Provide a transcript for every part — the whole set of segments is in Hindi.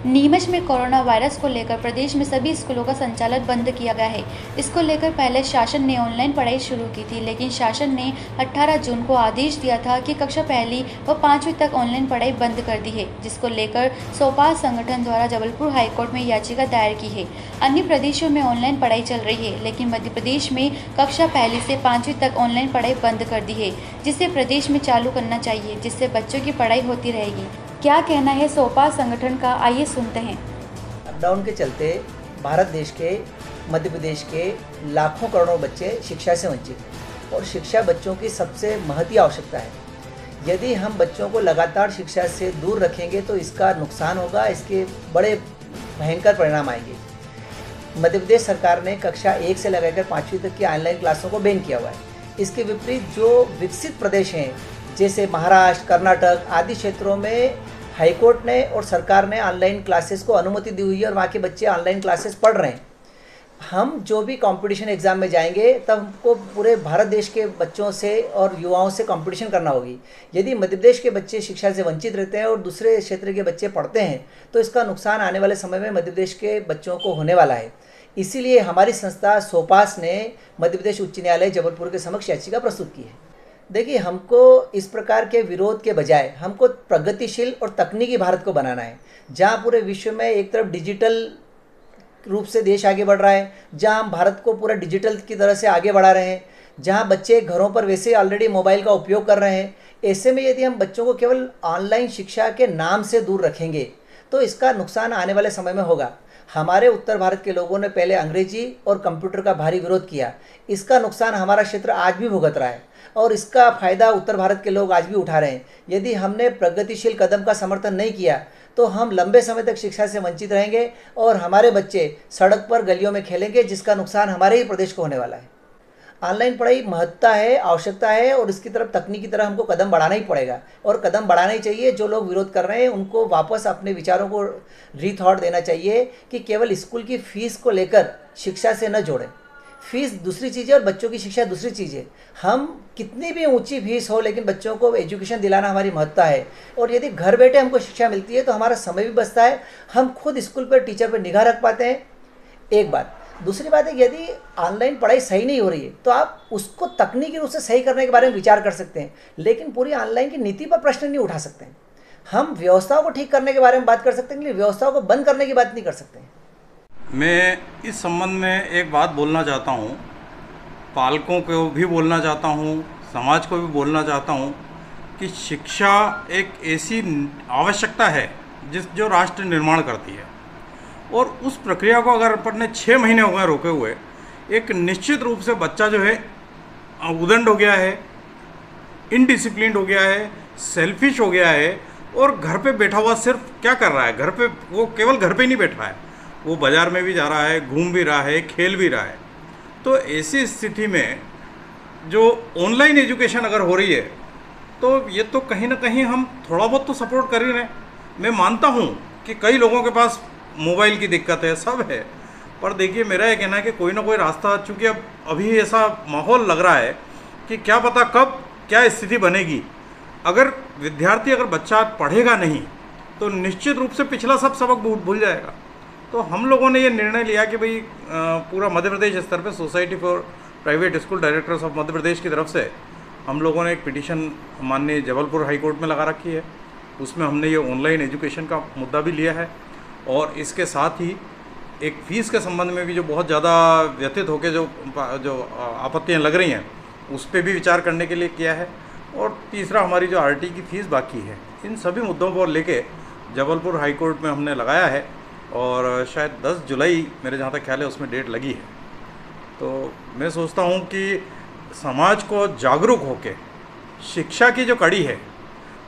नीमच में कोरोना वायरस को लेकर प्रदेश में सभी स्कूलों का संचालन बंद किया गया है। इसको लेकर पहले शासन ने ऑनलाइन पढ़ाई शुरू की थी, लेकिन शासन ने 18 जून को आदेश दिया था कि कक्षा पहली व 5वीं तक ऑनलाइन पढ़ाई बंद कर दी है, जिसको लेकर सोपाल संगठन द्वारा जबलपुर हाईकोर्ट में याचिका दायर की है। अन्य प्रदेशों में ऑनलाइन पढ़ाई चल रही है, लेकिन मध्य प्रदेश में कक्षा पहली से 5वीं तक ऑनलाइन पढ़ाई बंद कर दी है, जिसे प्रदेश में चालू करना चाहिए, जिससे बच्चों की पढ़ाई होती रहेगी। क्या कहना है सोपाल संगठन का, आइए सुनते हैं। लॉकडाउन के चलते भारत देश के, मध्य प्रदेश के लाखों करोड़ों बच्चे शिक्षा से वंचित, और शिक्षा बच्चों की सबसे महती आवश्यकता है। यदि हम बच्चों को लगातार शिक्षा से दूर रखेंगे तो इसका नुकसान होगा, इसके बड़े भयंकर परिणाम आएंगे। मध्य प्रदेश सरकार ने कक्षा 1 से लगाकर 5वीं तक की ऑनलाइन क्लासों को बैन किया हुआ है। इसके विपरीत जो विकसित प्रदेश हैं जैसे महाराष्ट्र, कर्नाटक आदि क्षेत्रों में हाईकोर्ट ने और सरकार ने ऑनलाइन क्लासेस को अनुमति दी हुई है और वहाँ के बच्चे ऑनलाइन क्लासेस पढ़ रहे हैं। हम जो भी कंपटीशन एग्ज़ाम में जाएंगे तब हमको पूरे भारत देश के बच्चों से और युवाओं से कंपटीशन करना होगी। यदि मध्य प्रदेश के बच्चे शिक्षा से वंचित रहते हैं और दूसरे क्षेत्र के बच्चे पढ़ते हैं तो इसका नुकसान आने वाले समय में मध्य प्रदेश के बच्चों को होने वाला है। इसीलिए हमारी संस्था सोपास ने मध्य प्रदेश उच्च न्यायालय जबलपुर के समक्ष याचिका प्रस्तुत की है। देखिए, हमको इस प्रकार के विरोध के बजाय हमको प्रगतिशील और तकनीकी भारत को बनाना है, जहाँ पूरे विश्व में एक तरफ डिजिटल रूप से देश आगे बढ़ रहा है, जहाँ हम भारत को पूरा डिजिटल की तरह से आगे बढ़ा रहे हैं, जहाँ बच्चे घरों पर वैसे ऑलरेडी मोबाइल का उपयोग कर रहे हैं। ऐसे में यदि हम बच्चों को केवल ऑनलाइन शिक्षा के नाम से दूर रखेंगे तो इसका नुकसान आने वाले समय में होगा। हमारे उत्तर भारत के लोगों ने पहले अंग्रेजी और कंप्यूटर का भारी विरोध किया। इसका नुकसान हमारा क्षेत्र आज भी भुगत रहा है और इसका फ़ायदा उत्तर भारत के लोग आज भी उठा रहे हैं। यदि हमने प्रगतिशील कदम का समर्थन नहीं किया तो हम लंबे समय तक शिक्षा से वंचित रहेंगे और हमारे बच्चे सड़क पर गलियों में खेलेंगे, जिसका नुकसान हमारे ही प्रदेश को होने वाला है। ऑनलाइन पढ़ाई महत्ता है, आवश्यकता है और इसकी तरफ तकनीकी तरह हमको कदम बढ़ाना ही पड़ेगा और कदम बढ़ाना ही चाहिए। जो लोग विरोध कर रहे हैं उनको वापस अपने विचारों को रीथॉट देना चाहिए कि केवल स्कूल की फीस को लेकर शिक्षा से न जोड़ें। फीस दूसरी चीज़ है और बच्चों की शिक्षा दूसरी चीज़ है। हम कितनी भी ऊंची फीस हो लेकिन बच्चों को एजुकेशन दिलाना हमारी महत्ता है, और यदि घर बैठे हमको शिक्षा मिलती है तो हमारा समय भी बचता है, हम खुद स्कूल पर टीचर पर निगाह रख पाते हैं। एक बात। दूसरी बात है, यदि ऑनलाइन पढ़ाई सही नहीं हो रही है तो आप उसको तकनीकी रूप से सही करने के बारे में विचार कर सकते हैं, लेकिन पूरी ऑनलाइन की नीति पर प्रश्न नहीं उठा सकते हैं। हम व्यवस्थाओं को ठीक करने के बारे में बात कर सकते हैं, लेकिन व्यवस्थाओं को बंद करने की बात नहीं कर सकते हैं। मैं इस संबंध में एक बात बोलना चाहता हूँ, पालकों को भी बोलना चाहता हूँ, समाज को भी बोलना चाहता हूँ कि शिक्षा एक ऐसी आवश्यकता है जो राष्ट्र निर्माण करती है, और उस प्रक्रिया को अगर अपन ने 6 महीने हो गए रोके हुए, एक निश्चित रूप से बच्चा जो है उदंड हो गया है, इनडिसिप्लिन्ड हो गया है, सेल्फिश हो गया है और घर पे बैठा हुआ सिर्फ क्या कर रहा है, घर पे वो केवल घर पे नहीं बैठ रहा है, वो बाज़ार में भी जा रहा है, घूम भी रहा है, खेल भी रहा है। तो ऐसी स्थिति में जो ऑनलाइन एजुकेशन अगर हो रही है तो ये तो कहीं ना कहीं हम थोड़ा बहुत तो सपोर्ट कर ही रहे हैं। मैं मानता हूँ कि कई लोगों के पास मोबाइल की दिक्कत है, सब है, पर देखिए मेरा ये कहना है कि कोई ना कोई रास्ता, चूँकि अब अभी ऐसा माहौल लग रहा है कि क्या पता कब क्या स्थिति बनेगी। अगर विद्यार्थी, अगर बच्चा पढ़ेगा नहीं तो निश्चित रूप से पिछला सब सबक भूल जाएगा। तो हम लोगों ने ये निर्णय लिया कि भाई पूरा मध्य प्रदेश स्तर पे society for private school directors of Madhya Pradesh की तरफ से हम लोगों ने एक पिटीशन माननीय जबलपुर हाई कोर्ट में लगा रखी है। उसमें हमने ये ऑनलाइन एजुकेशन का मुद्दा भी लिया है और इसके साथ ही एक फ़ीस के संबंध में भी जो बहुत ज़्यादा व्यथित होकर जो आपत्तियाँ लग रही हैं उस पर भी विचार करने के लिए किया है। और तीसरा, हमारी जो आरटी की फ़ीस बाकी है, इन सभी मुद्दों को लेके जबलपुर हाई कोर्ट में हमने लगाया है और शायद 10 जुलाई मेरे जहाँ तक ख्याल है उसमें डेट लगी है। तो मैं सोचता हूँ कि समाज को जागरूक होके शिक्षा की जो कड़ी है,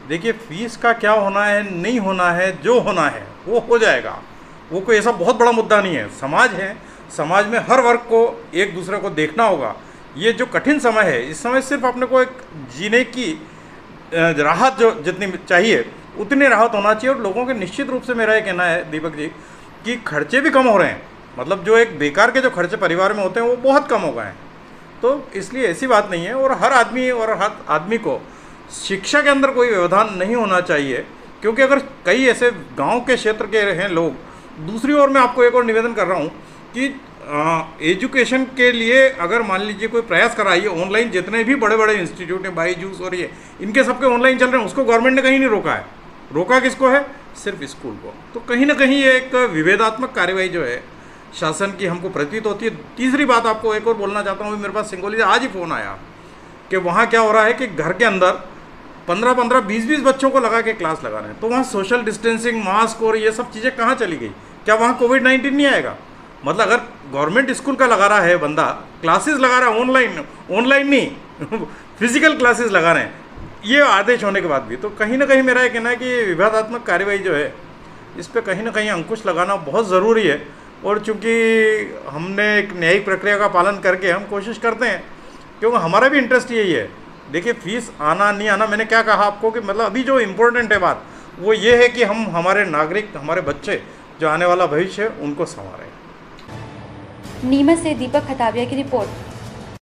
देखिए फ़ीस का क्या होना है, नहीं होना है, जो होना है वो हो जाएगा। वो कोई ऐसा बहुत बड़ा मुद्दा नहीं है। समाज है, समाज में हर वर्ग को एक दूसरे को देखना होगा। ये जो कठिन समय है, इस समय सिर्फ अपने को एक जीने की राहत जो जितनी चाहिए उतनी राहत होना चाहिए। और लोगों के निश्चित रूप से मेरा ये कहना है दीपक जी कि खर्चे भी कम हो रहे हैं, मतलब जो एक बेकार के जो खर्चे परिवार में होते हैं वो बहुत कम हो गए हैं। तो इसलिए ऐसी बात नहीं है। और हर आदमी को शिक्षा के अंदर कोई व्यवधान नहीं होना चाहिए, क्योंकि अगर कई ऐसे गांव के क्षेत्र के हैं लोग, दूसरी ओर मैं आपको एक और निवेदन कर रहा हूं कि एजुकेशन के लिए अगर मान लीजिए कोई प्रयास कराइए, ऑनलाइन जितने भी बड़े बड़े इंस्टीट्यूट हैं, बाईजूस और ये इनके सबके ऑनलाइन चल रहे हैं, उसको गवर्नमेंट ने कहीं नहीं रोका है। रोका किसको है? सिर्फ स्कूल को। तो कहीं ना कहीं ये एक विभेदात्मक कार्यवाही जो है शासन की हमको प्रतीत होती है। तीसरी बात आपको एक और बोलना चाहता हूँ, मेरे पास सिंगोली से आज ही फ़ोन आया कि वहाँ क्या हो रहा है कि घर के अंदर 15-15, 20-20 बच्चों को लगा के क्लास लगा रहे हैं। तो वहाँ सोशल डिस्टेंसिंग, मास्क और ये सब चीज़ें कहाँ चली गई? क्या वहाँ कोविड-19 नहीं आएगा? मतलब अगर गवर्नमेंट स्कूल का लगा रहा है बंदा, क्लासेस लगा रहा है ऑनलाइन नहीं फिजिकल क्लासेस लगा रहे हैं, ये आदेश होने के बाद भी, तो कहीं ना कहीं मेरा ये कहना है कि विवादात्मक कार्यवाही जो है इस पर कहीं ना कहीं अंकुश लगाना बहुत ज़रूरी है। और चूँकि हमने एक न्यायिक प्रक्रिया का पालन करके हम कोशिश करते हैं, क्योंकि हमारा भी इंटरेस्ट यही है। देखिए, फीस आना नहीं आना, मैंने क्या कहा आपको कि मतलब अभी जो इम्पोर्टेंट है बात वो ये है कि हम हमारे नागरिक, हमारे बच्चे जो आने वाला भविष्य है उनको संवारें। नीमच से दीपक खताबिया की रिपोर्ट।